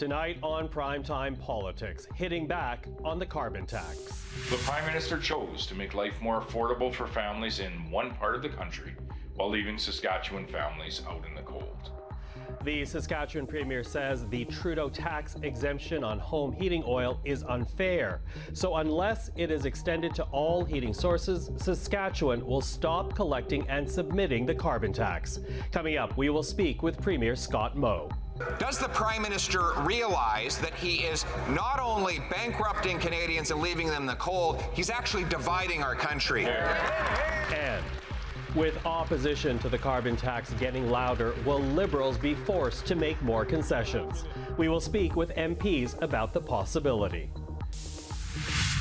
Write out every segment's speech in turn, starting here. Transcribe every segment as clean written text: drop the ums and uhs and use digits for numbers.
Tonight on Primetime Politics, hitting back on the carbon tax. The Prime Minister chose to make life more affordable for families in one part of the country while leaving Saskatchewan families out in the cold. The Saskatchewan Premier says the Trudeau tax exemption on home heating oil is unfair. So unless it is extended to all heating sources, Saskatchewan will stop collecting and submitting the carbon tax. Coming up, we will speak with Premier Scott Moe. Does the Prime Minister realize that he is not only bankrupting Canadians and leaving them in the cold, he's actually dividing our country? And with opposition to the carbon tax getting louder, will Liberals be forced to make more concessions? We will speak with MPs about the possibility.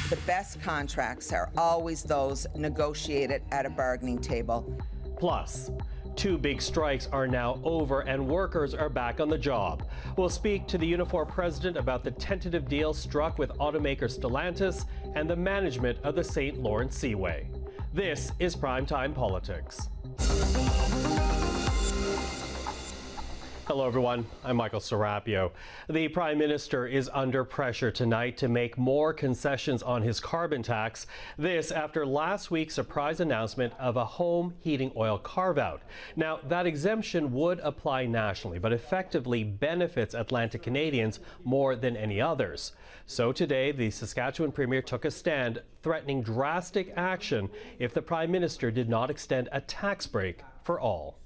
The best contracts are always those negotiated at a bargaining table. Plus, 2 big strikes are now over and workers are back on the job. We'll speak to the Unifor president about the tentative deal struck with automaker Stellantis and the management of the St. Lawrence Seaway. This is Primetime Politics. Hello, everyone. I'm Michael Serapio. The Prime Minister is under pressure tonight to make more concessions on his carbon tax. This after last week's surprise announcement of a home heating oil carve-out. Now, that exemption would apply nationally, but effectively benefits Atlantic Canadians more than any others. So today, the Saskatchewan Premier took a stand, threatening drastic action if the Prime Minister did not extend a tax break for all.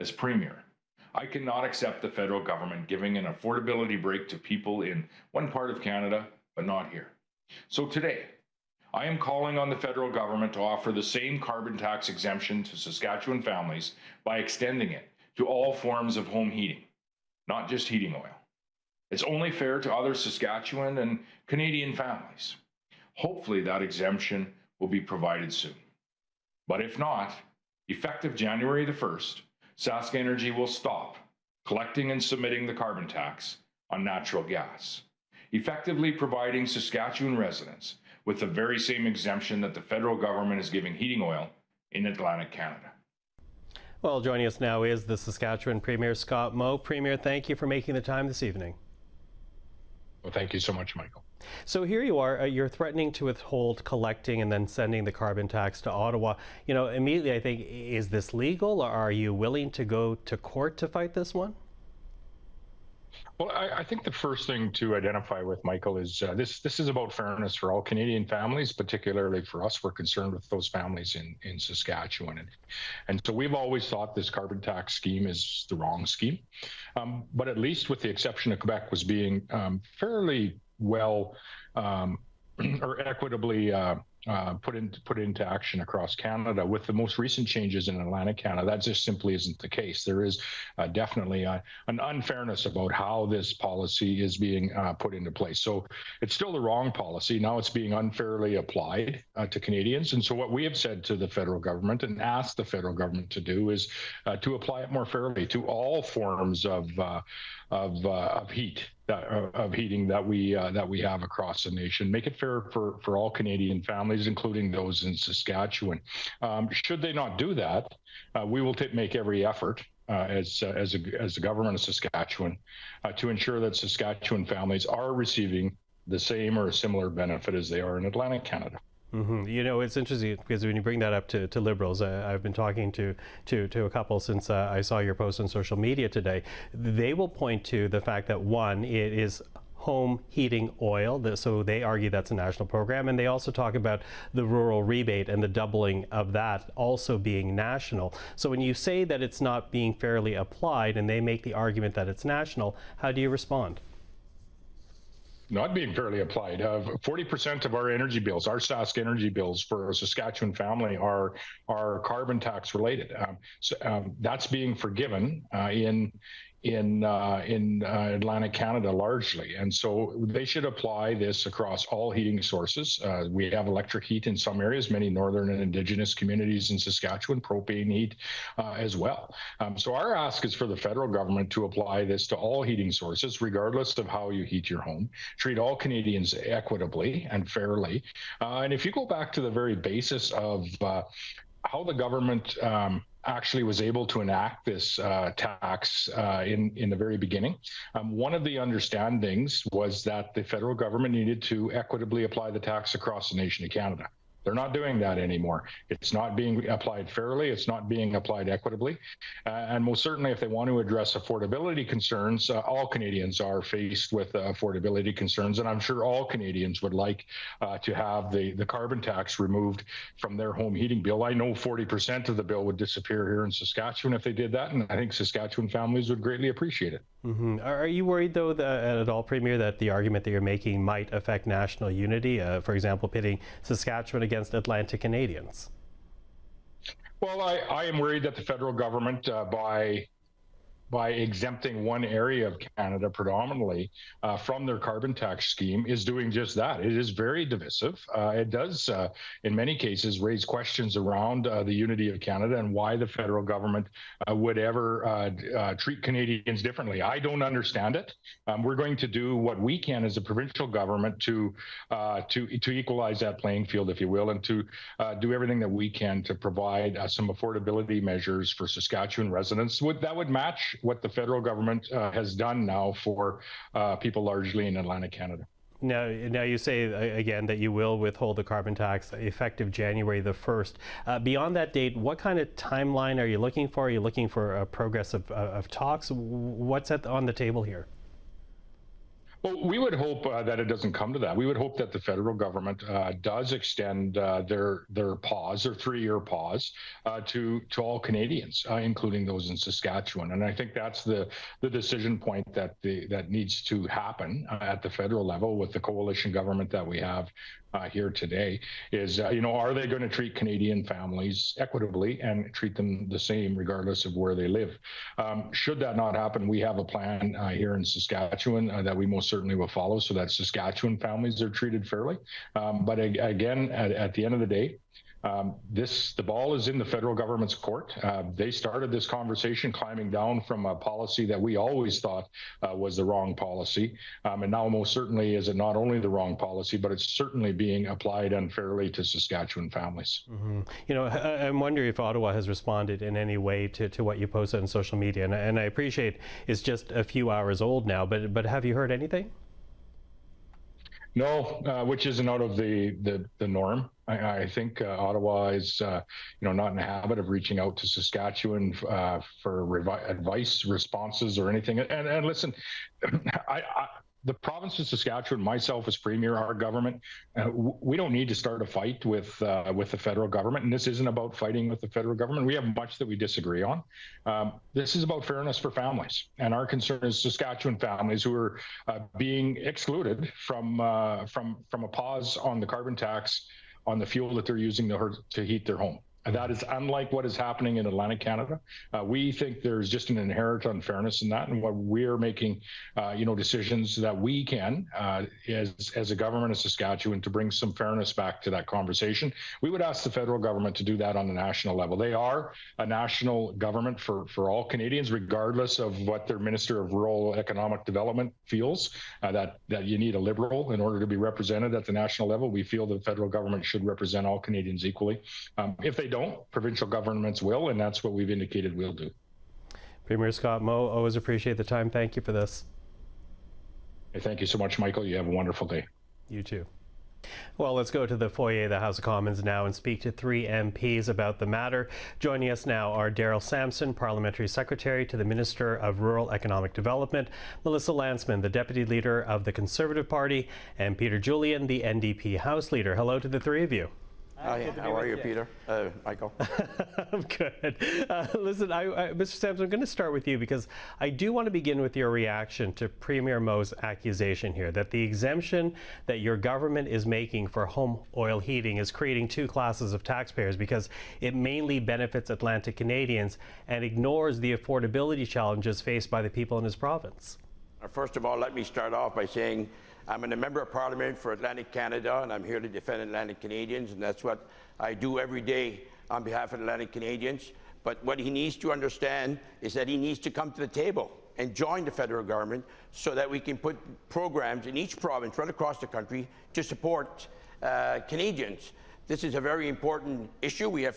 As Premier, I cannot accept the federal government giving an affordability break to people in one part of Canada, but not here. So today, I am calling on the federal government to offer the same carbon tax exemption to Saskatchewan families by extending it to all forms of home heating, not just heating oil. It's only fair to other Saskatchewan and Canadian families. Hopefully that exemption will be provided soon. But if not, effective January the 1st, Sask Energy will stop collecting and submitting the carbon tax on natural gas, effectively providing Saskatchewan residents with the very same exemption that the federal government is giving heating oil in Atlantic Canada. Well, joining us now is the Saskatchewan Premier Scott Moe. Premier, thank you for making the time this evening. Well, thank you so much, Michael. So here you are, you're threatening to withhold collecting and then sending the carbon tax to Ottawa. You know, immediately I think, is this legal, or are you willing to go to court to fight this one? Well, I think the first thing to identify with, Michael, is this is about fairness for all Canadian families, particularly for us. We're concerned with those families in Saskatchewan. And so we've always thought this carbon tax scheme is the wrong scheme. But at least with the exception of Quebec was being fairly well or equitably put into action across Canada. With the most recent changes in Atlantic Canada, that just simply isn't the case. There is definitely an unfairness about how this policy is being put into place. So it's still the wrong policy. Now it's being unfairly applied to Canadians. And so what we have said to the federal government and asked the federal government to do is to apply it more fairly to all forms of heating that we have across the nation. Make it fair for all Canadian families, including those in Saskatchewan. Should they not do that, we will make every effort as the government of Saskatchewan to ensure that Saskatchewan families are receiving the same or a similar benefit as they are in Atlantic Canada. Mm-hmm. You know, it's interesting because when you bring that up to Liberals, I've been talking to a couple since I saw your post on social media today. They will point to the fact that, one, it is home heating oil, so they argue that's a national program, and they also talk about the rural rebate and the doubling of that also being national. So when you say that it's not being fairly applied and they make the argument that it's national, how do you respond? Not being fairly applied. 40% of our energy bills, our Sask energy bills for a Saskatchewan family are carbon tax related. That's being forgiven in Atlantic Canada largely. And so they should apply this across all heating sources. We have electric heat in some areas, many northern and indigenous communities in Saskatchewan, propane heat as well. So our ask is for the federal government to apply this to all heating sources, regardless of how you heat your home, treat all Canadians equitably and fairly. And if you go back to the very basis of how the government actually was able to enact this tax in the very beginning. One of the understandings was that the federal government needed to equitably apply the tax across the nation of Canada. They're not doing that anymore. It's not being applied fairly. It's not being applied equitably. And most certainly, if they want to address affordability concerns, all Canadians are faced with affordability concerns. And I'm sure all Canadians would like to have the carbon tax removed from their home heating bill. I know 40% of the bill would disappear here in Saskatchewan if they did that. And I think Saskatchewan families would greatly appreciate it. Mm-hmm. Are you worried, though, at all, Premier, that the argument that you're making might affect national unity? For example, pitting Saskatchewan against Atlantic Canadians? Well, I am worried that the federal government, by exempting one area of Canada predominantly from their carbon tax scheme, is doing just that. It is very divisive. It does, in many cases, raise questions around the unity of Canada and why the federal government would ever treat Canadians differently. I don't understand it. We're going to do what we can as a provincial government to equalize that playing field, if you will, and to do everything that we can to provide some affordability measures for Saskatchewan residents that would match what the federal government has done now for people largely in Atlantic Canada. Now you say again that you will withhold the carbon tax effective January the 1st. Beyond that date, what kind of timeline are you looking for? Are you looking for a progress of talks? What's on the table here? Well, we would hope that it doesn't come to that. We would hope that the federal government does extend their pause, their 3-year pause, to all Canadians, including those in Saskatchewan. And I think that's the decision point that needs to happen at the federal level with the coalition government that we have here today. Is are they going to treat Canadian families equitably and treat them the same regardless of where they live? Should that not happen, we have a plan here in Saskatchewan that we most certainly will follow so that Saskatchewan families are treated fairly. But again, at the end of the day, the ball is in the federal government's court. They started this conversation climbing down from a policy that we always thought was the wrong policy. And now most certainly is it not only the wrong policy, but it's certainly being applied unfairly to Saskatchewan families. Mm-hmm. I'm wondering if Ottawa has responded in any way to what you posted on social media. And I appreciate it's just a few hours old now, but have you heard anything? No, which isn't out of the norm. I think Ottawa is, not in the habit of reaching out to Saskatchewan for advice, responses, or anything. And listen, the province of Saskatchewan, myself as Premier, our government, we don't need to start a fight with the federal government. And this isn't about fighting with the federal government. We have much that we disagree on. This is about fairness for families. And our concern is Saskatchewan families who are being excluded from a pause on the carbon tax on the fuel that they're using to heat their home. And that is unlike what is happening in Atlantic Canada. We think there's just an inherent unfairness in that, and what we're making, decisions that we can, as a government of Saskatchewan, to bring some fairness back to that conversation. We would ask the federal government to do that on the national level. They are a national government for all Canadians, regardless of what their Minister of Rural Economic Development feels, that you need a Liberal in order to be represented at the national level. We feel the federal government should represent all Canadians equally. If they don't, provincial governments will, and that's what we've indicated we'll do. Premier Scott Moe, always appreciate the time. Thank you for this. Hey, thank you so much, Michael. You have a wonderful day. You too. Well, let's go to the foyer of the House of Commons now and speak to 3 MPs about the matter. Joining us now are Darrell Samson, Parliamentary Secretary to the Minister of Rural Economic Development, Melissa Lantsman, the Deputy Leader of the Conservative Party, and Peter Julian, the NDP House Leader. Hello to the 3 of you. Hi, how are you, Peter? Michael? I'm good. Listen, Mr. Samson, I'm going to start with you because I do want to begin with your reaction to Premier Moe's accusation here that the exemption that your government is making for home oil heating is creating 2 classes of taxpayers because it mainly benefits Atlantic Canadians and ignores the affordability challenges faced by the people in his province. First of all, let me start off by saying I'm a member of Parliament for Atlantic Canada, and I'm here to defend Atlantic Canadians, and that's what I do every day on behalf of Atlantic Canadians. But what he needs to understand is that he needs to come to the table and join the federal government so that we can put programs in each province right across the country to support Canadians. This is a very important issue. We have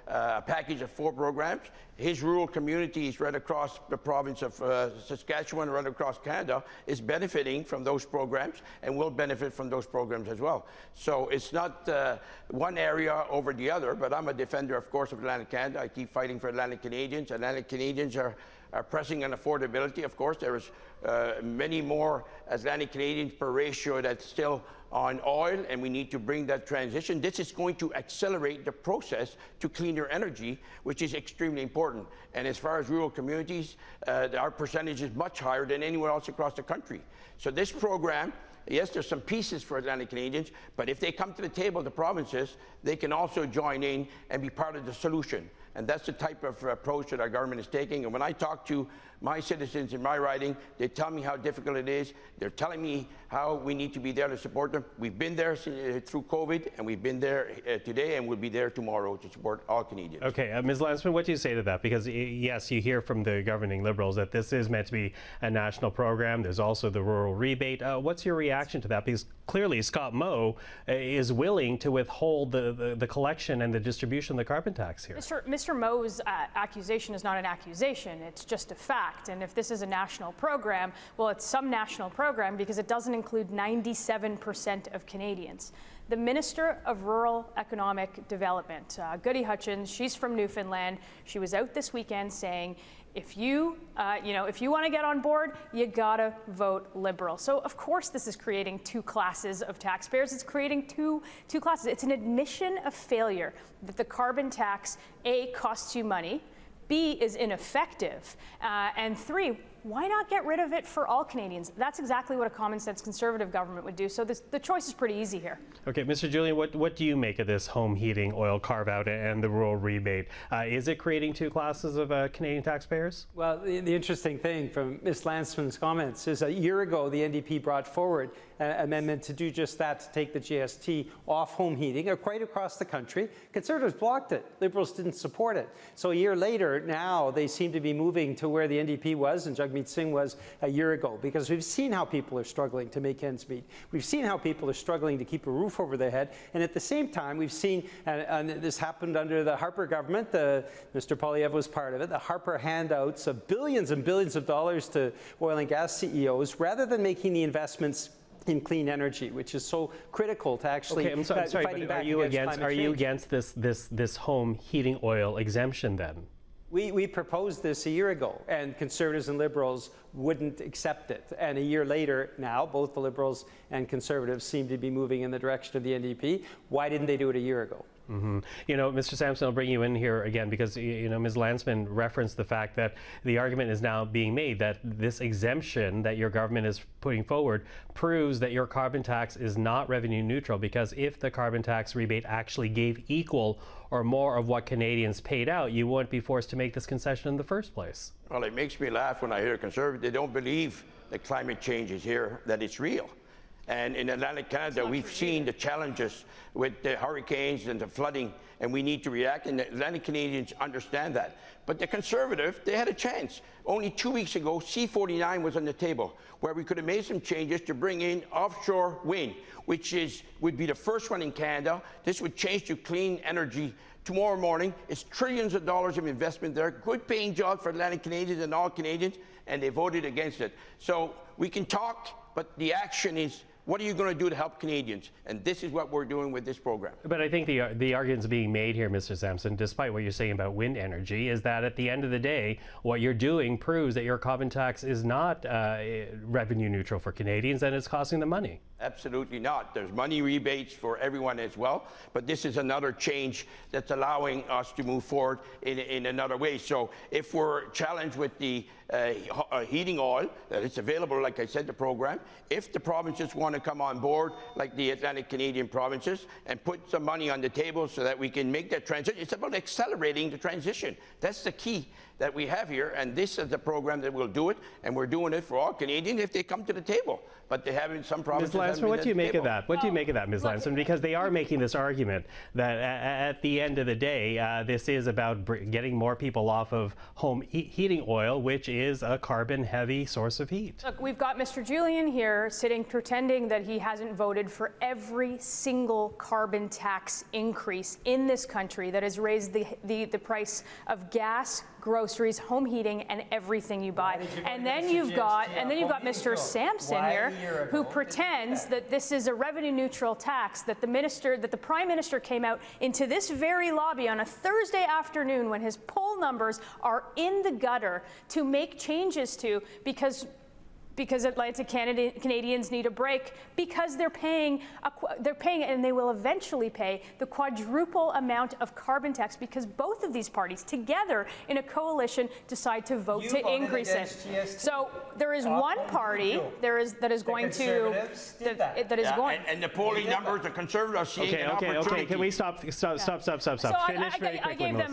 a package of 4 programs. His rural communities right across the province of Saskatchewan, right across Canada, is benefiting from those programs and will benefit from those programs as well. So it's not one area over the other, but I'm a defender, of course, of Atlantic Canada. I keep fighting for Atlantic Canadians. Atlantic Canadians are pressing on affordability. Of course, there is many more Atlantic Canadians per ratio that's still on oil, and we need to bring that transition. This is going to accelerate the process to cleaner energy, which is extremely important. And as far as rural communities, our percentage is much higher than anywhere else across the country. So this program, yes, there's some pieces for Atlantic Canadians, but if they come to the table, the provinces, they can also join in and be part of the solution. And that's the type of approach that our government is taking. And when I talk to my citizens in my riding, they tell me how difficult it is. They're telling me how we need to be there to support them. We've been there through COVID, and we've been there today, and we'll be there tomorrow to support all Canadians. Okay, Ms. Lantsman, what do you say to that? Because yes, you hear from the governing Liberals that this is meant to be a national program. There's also the rural rebate. What's your reaction to that? Because clearly Scott Moe is willing to withhold the collection and the distribution of the carbon tax here. Mr. Moe's accusation is not an accusation. It's just a fact. And if this is a national program, well, it's some national program because it doesn't include 97% of Canadians. The Minister of Rural Economic Development, Goody Hutchins, she's from Newfoundland. She was out this weekend saying, if you want to get on board, you gotta vote Liberal. So of course this is creating 2 classes of taxpayers. It's creating two classes. It's an admission of failure that the carbon tax, A, costs you money, B, is ineffective, and 3, why not get rid of it for all Canadians? That's exactly what a common sense Conservative government would do. So the choice is pretty easy here. Okay, Mr. Julian, what do you make of this home heating oil carve out and the rural rebate? Is it creating 2 classes of Canadian taxpayers? Well, the interesting thing from Ms. Lantsman's comments is a year ago the NDP brought forward an amendment to do just that, to take the GST off home heating quite across the country. Conservatives blocked it. Liberals didn't support it. So a year later, now they seem to be moving to where the NDP was and Jagmeet Singh was a year ago, because we've seen how people are struggling to make ends meet. We've seen how people are struggling to keep a roof over their head. And at the same time, we've seen, and this happened under the Harper government, Mr. Poilievre was part of it, the Harper handouts of billions and billions of dollars to oil and gas CEOs, rather than making the investments in clean energy, which is so critical to actually fighting back against climate change. Are you against this home heating oil exemption then? We proposed this a year ago, and Conservatives and Liberals wouldn't accept it. And a year later now, both the Liberals and Conservatives seem to be moving in the direction of the NDP. Why didn't they do it a year ago? Mm-hmm. You know, Mr. Samson, I'll bring you in here again because, you know, Ms. Lantsman referenced the fact that the argument is now being made that this exemption that your government is putting forward proves that your carbon tax is not revenue neutral, because if the carbon tax rebate actually gave equal or more of what Canadians paid out, you wouldn't be forced to make this concession in the first place. Well, it makes me laugh when I hear Conservatives. They don't believe that climate change is here, that it's real. And in Atlantic Canada, we've seen the challenges with the hurricanes and the flooding, and we need to react, and the Atlantic Canadians understand that. But the Conservative, they had a chance. Only 2 weeks ago, C-49 was on the table, where we could have made some changes to bring in offshore wind, which would be the first one in Canada. This would change to clean energy tomorrow morning. It's trillions of dollars of investment there, good paying jobs for Atlantic Canadians and all Canadians, and they voted against it. So we can talk, but the action is, what are you going to do to help Canadians? And this is what we're doing with this program. But I think the arguments being made here, Mr. Samson, despite what you're saying about wind energy, is that at the end of the day, what you're doing proves that your carbon tax is not revenue neutral for Canadians, and it's costing them money. Absolutely not. There's money rebates for everyone as well, but this is another change that's allowing us to move forward in another way. So if we're challenged with the heating oil, that it's available, like I said, the program, if the provinces want to come on board, like the Atlantic Canadian provinces, and put some money on the table so that we can make that transition, it's about accelerating the transition. That's the key. that we have here, and this is the program that will do it, and we're doing it for all Canadians if they come to the table. But they haven't, some provinces. Ms. Lantsman, what do you make of that? What do you make of that, Ms. Lantsman? Because they are making this argument that at the end of the day, this is about getting more people off of home heating oil, which is a carbon-heavy source of heat. Look, we've got Mr. Julian here sitting pretending that he hasn't voted for every single carbon tax increase in this country that has raised the price of gas, groceries, home heating, and everything you buy. And then you've got Mr. Samson here, who pretends that this is a revenue neutral tax that the Prime Minister came out into this very lobby on a Thursday afternoon when his poll numbers are in the gutter to make changes to because Atlantic Canadians need a break, because they're paying and they will eventually pay the quadruple amount of carbon tax, because both of these parties together in a coalition decide to vote to increase it. So there is one party that is going to and the polling numbers, the Conservatives seeing an opportunity. Can we stop? So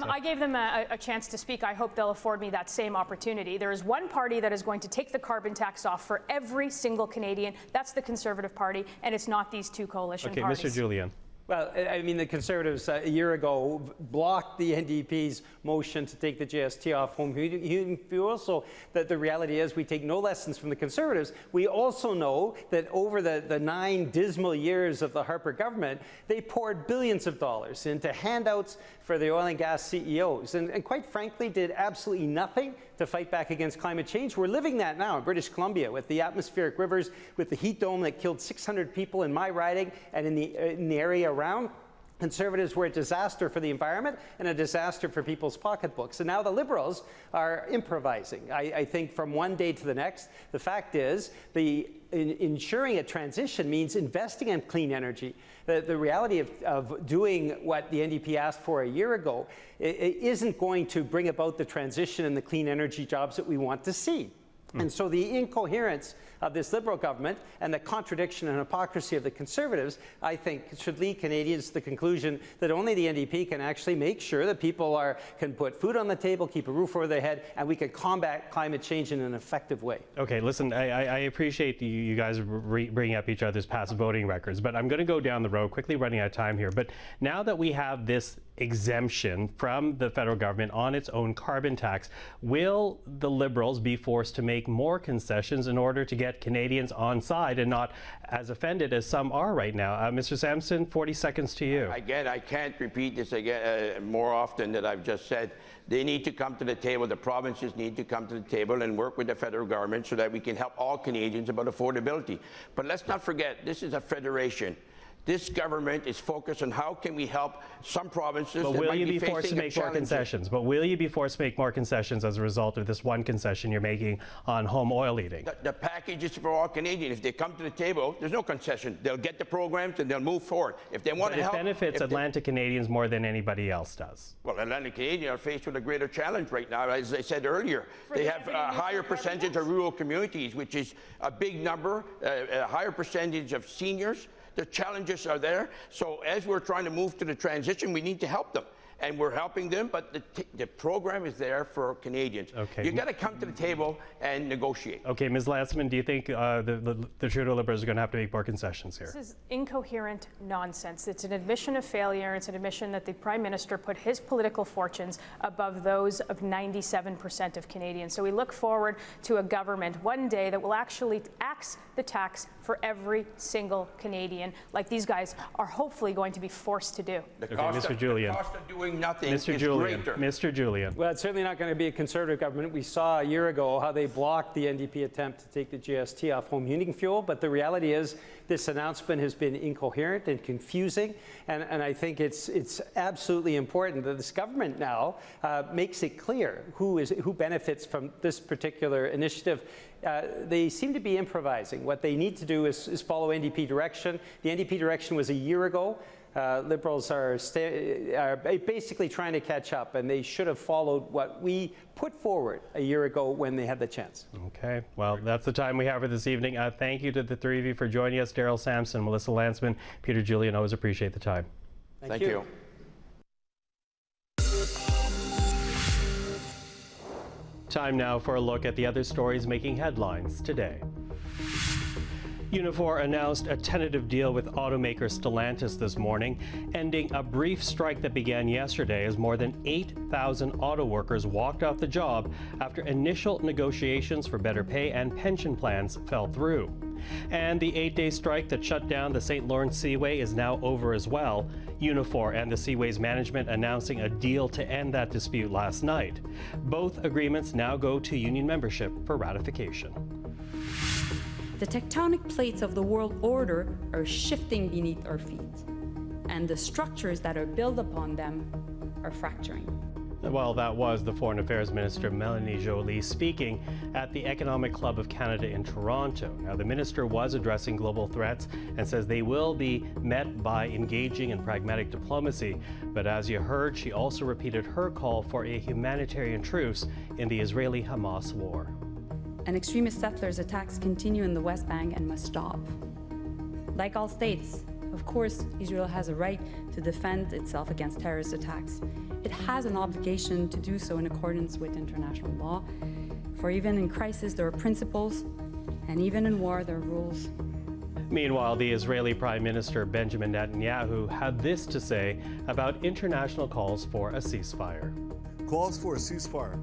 I gave them a chance to speak. I hope they'll afford me that same opportunity. There is one party that is going to take the carbon tax off for every single Canadian. That's the Conservative Party, and it's not these two coalition parties. Mr. Julian. Well, I mean, the Conservatives a year ago blocked the NDP's motion to take the GST off home heating fuel. So that the reality is we take no lessons from the Conservatives. We also know that over the 9 dismal years of the Harper government, they poured billions of dollars into handouts for the oil and gas CEOs, and quite frankly did absolutely nothing to fight back against climate change. We're living that now in British Columbia with the atmospheric rivers, with the heat dome that killed 600 people in my riding and in the area around. Conservatives were a disaster for the environment and a disaster for people's pocketbooks. And now the Liberals are improvising. I think from one day to the next. The fact is, ensuring a transition means investing in clean energy. The reality of doing what the NDP asked for a year ago it isn't going to bring about the transition and the clean energy jobs that we want to see. And so the incoherence of this Liberal government and the contradiction and hypocrisy of the Conservatives, I think, should lead Canadians to the conclusion that only the NDP can actually make sure that people can put food on the table, keep a roof over their head, and we can combat climate change in an effective way. Okay, listen, I appreciate you guys bringing up each other's past voting records, but I'm going to go down the road, quickly running out of time here. But now that we have this exemption from the federal government on its own carbon tax, will the Liberals be forced to make more concessions in order to get Canadians on side and not as offended as some are right now? Mr. Samson, 40 seconds to you. Again, I can't repeat this again more often than I've just said. They need to come to the table. The provinces need to come to the table and work with the federal government so that we can help all Canadians about affordability. But let's not forget, this is a federation. This government is focused on how can we help some provinces. But will you be forced to make more concessions? But will you be forced to make more concessions as a result of this one concession you're making on home oil eating? The package is for all Canadians. If they come to the table, there's no concession. They'll get the programs and they'll move forward. If they want to help, it benefits Atlantic Canadians more than anybody else does. Well, Atlantic Canadians are faced with a greater challenge right now. As I said earlier, they have a higher percentage of rural communities, which is a big number, a higher percentage of seniors. The challenges are there. So as we're trying to move to the transition, we need to help them. And we're helping them, but the program is there for Canadians. Okay. You've got to come to the table and negotiate. Okay, Ms. Lantsman, do you think the Trudeau Liberals are going to have to make more concessions here? This is incoherent nonsense. It's an admission of failure. It's an admission that the Prime Minister put his political fortunes above those of 97% of Canadians. So we look forward to a government one day that will actually axe the tax for every single Canadian, like these guys are hopefully going to be forced to do. The cost of doing nothing is greater. Mr. Julian. Well, it's certainly not going to be a Conservative government. We saw a year ago how they blocked the NDP attempt to take the GST off home heating fuel, but the reality is this announcement has been incoherent and confusing, and I think it's absolutely important that this government now makes it clear who benefits from this particular initiative. They seem to be improvising. What they need to do is follow NDP direction. The NDP direction was a year ago. Liberals are basically trying to catch up, and they should have followed what we put forward a year ago when they had the chance. Okay, well, that's the time we have for this evening. Thank you to the three of you for joining us. Darrell Samson, Melissa Lantsman, Peter Julian, always appreciate the time. Thank you. Time now for a look at the other stories making headlines today. Unifor announced a tentative deal with automaker Stellantis this morning, ending a brief strike that began yesterday as more than 8,000 auto workers walked off the job after initial negotiations for better pay and pension plans fell through. And the 8-day strike that shut down the St. Lawrence Seaway is now over as well. Unifor and the Seaway's management announcing a deal to end that dispute last night. Both agreements now go to union membership for ratification. The tectonic plates of the world order are shifting beneath our feet, and the structures that are built upon them are fracturing. Well, that was the Foreign Affairs Minister Melanie Joly speaking at the Economic Club of Canada in Toronto. Now, the minister was addressing global threats and says they will be met by engaging in pragmatic diplomacy. But as you heard, she also repeated her call for a humanitarian truce in the Israeli-Hamas war. And extremist settlers' attacks continue in the West Bank and must stop. Like all states, of course, Israel has a right to defend itself against terrorist attacks. It has an obligation to do so in accordance with international law. For even in crisis, there are principles, and even in war, there are rules. Meanwhile, the Israeli Prime Minister Benjamin Netanyahu had this to say about international calls for a ceasefire. Calls for a ceasefire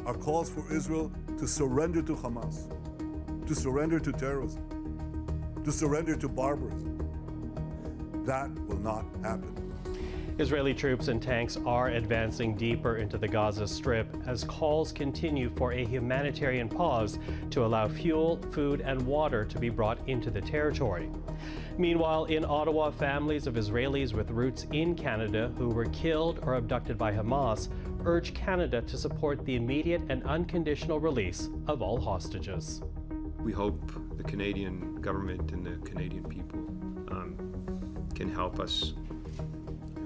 are calls for Israel to surrender to Hamas, to surrender to terrorism, to surrender to barbarism. That will not happen. Israeli troops and tanks are advancing deeper into the Gaza Strip as calls continue for a humanitarian pause to allow fuel, food, and water to be brought into the territory. Meanwhile, in Ottawa, families of Israelis with roots in Canada who were killed or abducted by Hamas urge Canada to support the immediate and unconditional release of all hostages. We hope the Canadian government and the Canadian people can help us.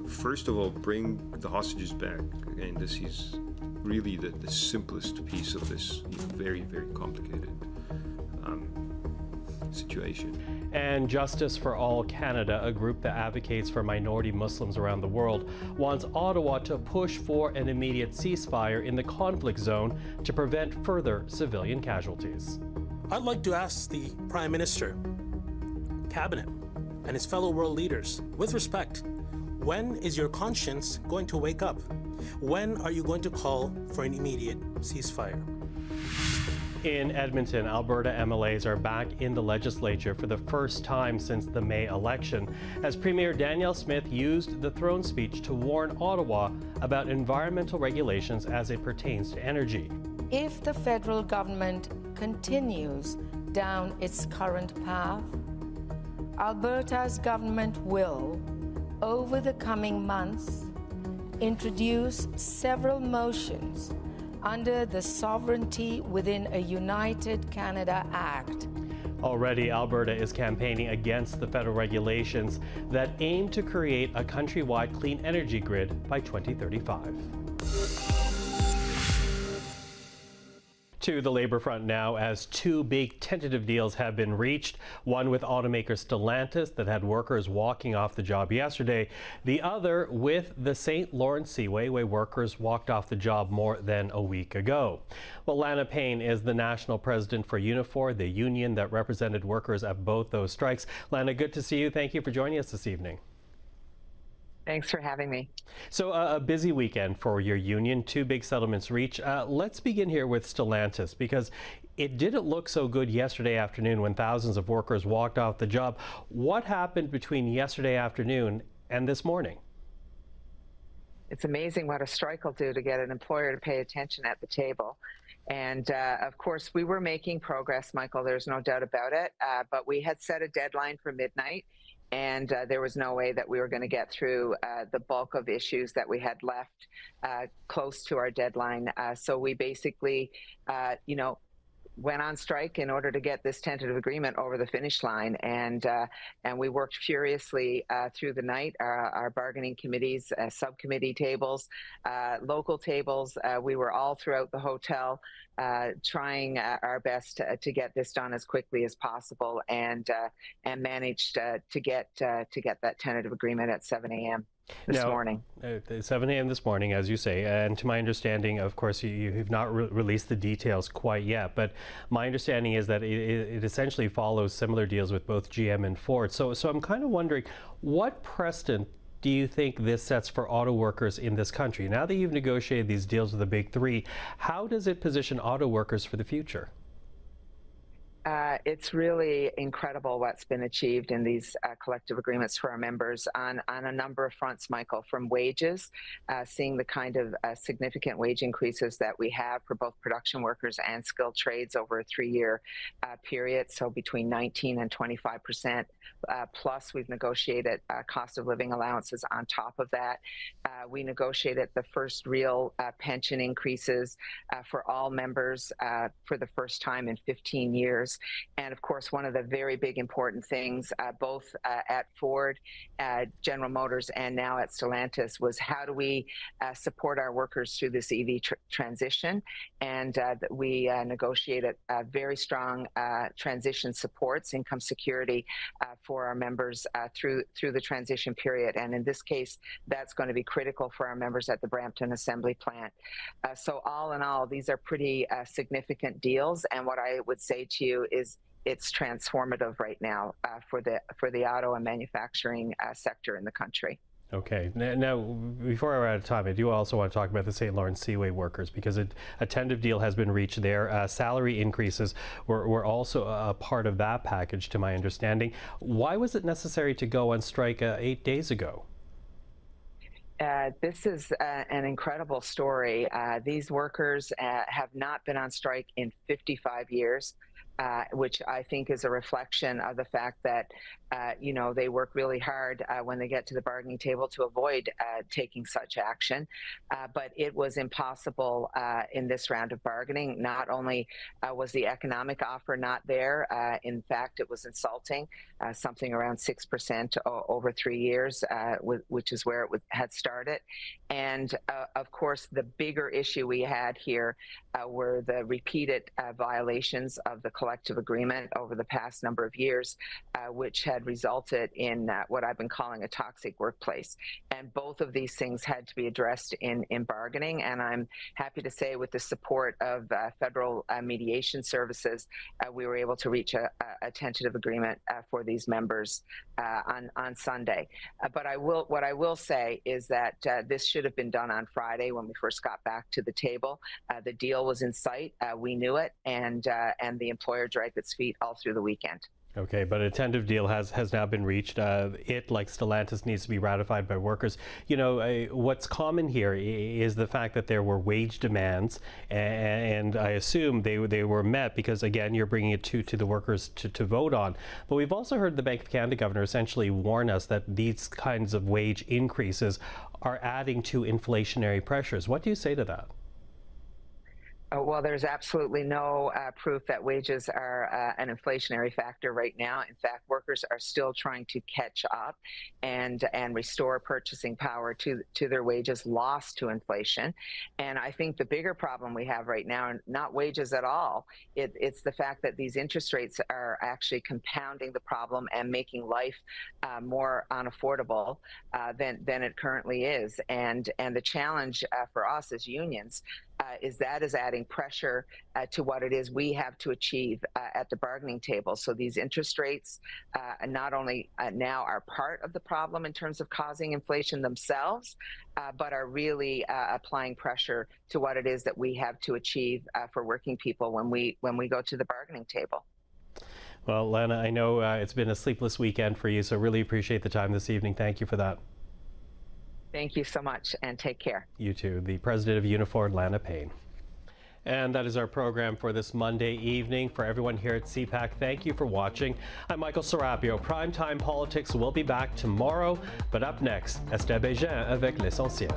First of all, bring the hostages back. And this is really the simplest piece of this very, very complicated situation. And Justice for All Canada, a group that advocates for minority Muslims around the world, wants Ottawa to push for an immediate ceasefire in the conflict zone to prevent further civilian casualties. I'd like to ask the Prime Minister, Cabinet, and his fellow world leaders, with respect, when is your conscience going to wake up? When are you going to call for an immediate ceasefire? In Edmonton, Alberta MLAs are back in the legislature for the first time since the May election, as Premier Danielle Smith used the throne speech to warn Ottawa about environmental regulations as it pertains to energy. If the federal government continues down its current path, Alberta's government will, over the coming months, introduce several motions under the Sovereignty Within a United Canada Act. Already, Alberta is campaigning against the federal regulations that aim to create a countrywide clean energy grid by 2035. To the labor front now, as two big tentative deals have been reached, one with automaker Stellantis that had workers walking off the job yesterday, the other with the St. Lawrence Seaway, where workers walked off the job more than a week ago. Well, Lana Payne is the national president for Unifor, the union that represented workers at both those strikes. Lana, good to see you. Thank you for joining us this evening. Thanks for having me. So a busy weekend for your union, two big settlements reached. Let's begin here with Stellantis, because it didn't look so good yesterday afternoon when thousands of workers walked off the job. What happened between yesterday afternoon and this morning? It's amazing what a strike will do to get an employer to pay attention at the table. And of course, we were making progress, Michael, there's no doubt about it, but we had set a deadline for midnight. And there was no way that we were going to get through the bulk of issues that we had left close to our deadline. So we basically, went on strike in order to get this tentative agreement over the finish line. And we worked furiously through the night, our bargaining committees, subcommittee tables, local tables. We were all throughout the hotel trying our best to get this done as quickly as possible, and managed to get that tentative agreement at 7 a.m. this morning. 7 a.m. this morning, as you say, and to my understanding, of course, you've not released the details quite yet, but my understanding is that it essentially follows similar deals with both GM and Ford. So I'm kind of wondering, what precedent do you think this sets for auto workers in this country? Now that you've negotiated these deals with the big three, how does it position auto workers for the future? It's really incredible what's been achieved in these collective agreements for our members on a number of fronts, Michael, from wages, seeing the kind of significant wage increases that we have for both production workers and skilled trades over a 3-year period, so between 19 and 25%. Plus, we've negotiated cost of living allowances on top of that. We negotiated the first real pension increases for all members for the first time in 15 years. And of course, one of the very big important things, both at Ford, General Motors, and now at Stellantis, was how do we support our workers through this EV transition? And we negotiated very strong transition supports, income security for our members through the transition period. And in this case, that's going to be critical for our members at the Brampton Assembly Plant. So all in all, these are pretty significant deals. And what I would say to you is it's transformative right now for the auto and manufacturing sector in the country. Okay. Now, before we're out of time, I do also want to talk about the St. Lawrence Seaway workers, because a tentative deal has been reached there. Salary increases were also a part of that package, to my understanding. Why was it necessary to go on strike 8 days ago? This is an incredible story. These workers have not been on strike in 55 years. Which I think is a reflection of the fact that, they work really hard when they get to the bargaining table to avoid taking such action. But it was impossible in this round of bargaining. Not only was the economic offer not there, in fact, it was insulting, something around 6% over 3 years, which is where it had started. And of course, the bigger issue we had here were the repeated violations of the collective agreement over the past number of years, which had resulted in what I've been calling a toxic workplace. And both of these things had to be addressed in bargaining. And I'm happy to say, with the support of federal mediation services, we were able to reach a tentative agreement for these members on Sunday. But what I will say is that this should have been done on Friday when we first got back to the table. The deal was in sight. We knew it, and the employer dragged its feet all through the weekend. Okay, but a tentative deal has now been reached. It, like Stellantis, needs to be ratified by workers. What's common here is the fact that there were wage demands, and I assume they were met because, again, you're bringing it to the workers to vote on. But we've also heard the Bank of Canada governor essentially warn us that these kinds of wage increases are adding to inflationary pressures. What do you say to that? Well, there's absolutely no proof that wages are an inflationary factor right now. In fact, workers are still trying to catch up and restore purchasing power to their wages lost to inflation. And I think the bigger problem we have right now, not wages at all, it's the fact that these interest rates are actually compounding the problem and making life more unaffordable than it currently is. And the challenge for us as unions is adding pressure to what it is we have to achieve at the bargaining table. So these interest rates not only now are part of the problem in terms of causing inflation themselves, but are really applying pressure to what it is that we have to achieve for working people when we go to the bargaining table. Well, Lana, I know it's been a sleepless weekend for you, so really appreciate the time this evening. Thank you for that. Thank you so much, and take care. You too. The president of Unifor, Lana Payne. And that is our program for this Monday evening. For everyone here at CPAC, thank you for watching. I'm Michael Serapio. Primetime Politics will be back tomorrow, but up next, Esther Bégin avec l'essentiel.